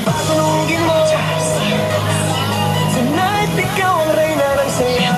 pasunugin mo. Tonight, ikaw ang reyna ng saya.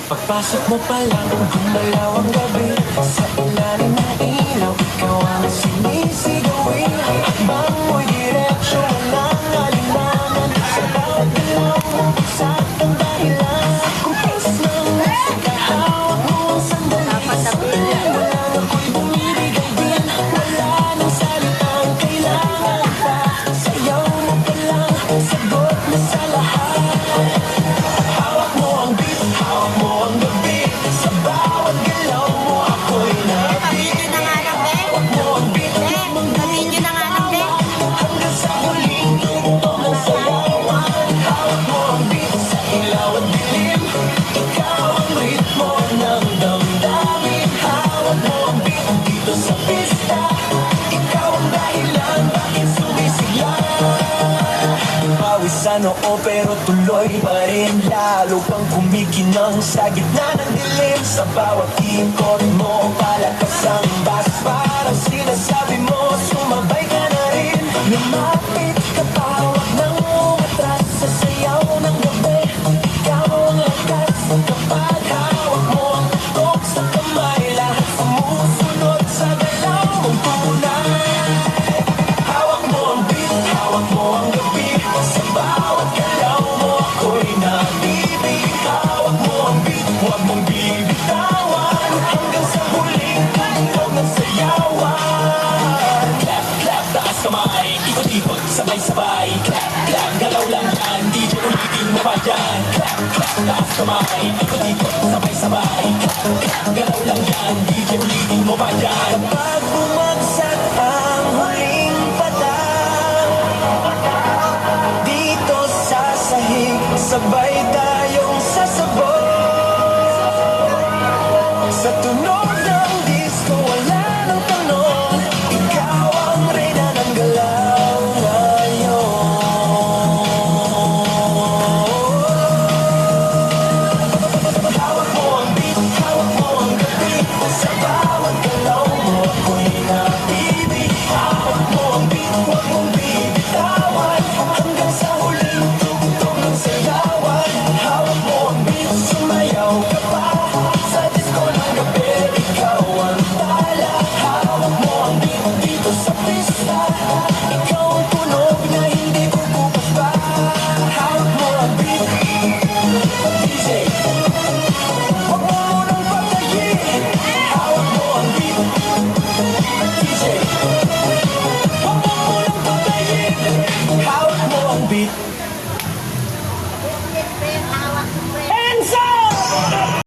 Pagpasok mo pa lang, gumalaw ang gabi. Sa ilalim ng ilaw, ikaw ang sinisigawin. Akbang mo'y diretsyo, walang alinlangan. Sa bawat galaw mo, isang ang dahilan. Kumpis ng musika, hawak mo ang sandali. Sa ilalim ako'y bumibigay din. Wala nang salitang kailangan pa. Sayaw mo pa lang, sagot na sa lahat. Hawak mo ang beat, hawak mo ang gabi. Sa bawat galaw mo ako'y nabibigay. Hawak mo ang beat, hanggang sa huling tugtog ng sayawan. Hawak mo ang beat sa ilaw at dilim. Ikaw ang ritmo ng damdamin. Hawak mo ang beat dito sa pista. Ikaw ang dahilan bakit sumisigla. Pawis sa noo pero tuloy pa rin. Lalo pang kumikinang sa gitna ng dilim. Sa bawat ikot mo, palakas ang bas. Parang sinasabi mo, sumabay ka na rin. Lumapit ka pa, huwag nang umatras. Sa sayaw ng gabi, ikaw ang lakas. Kapag hawak mo ang tutok sa kamay, lahat sumusunod sa galaw mong tunay. Hawak mo ang beat, hawak mo ang gabi. Sa bawat galaw mo ako'y nabibig. Hawak mo ang beat, huwag mong bibitawan. Hanggang sa huling tugtog ng sayawan. Clap, clap, taas kamay, ikot-ikot, sabay-sabay. Clap, clap, galaw lang yan, DJ ulitin mo pa dyan. Clap, clap, taas kamay, ikot-ikot, sabay-sabay.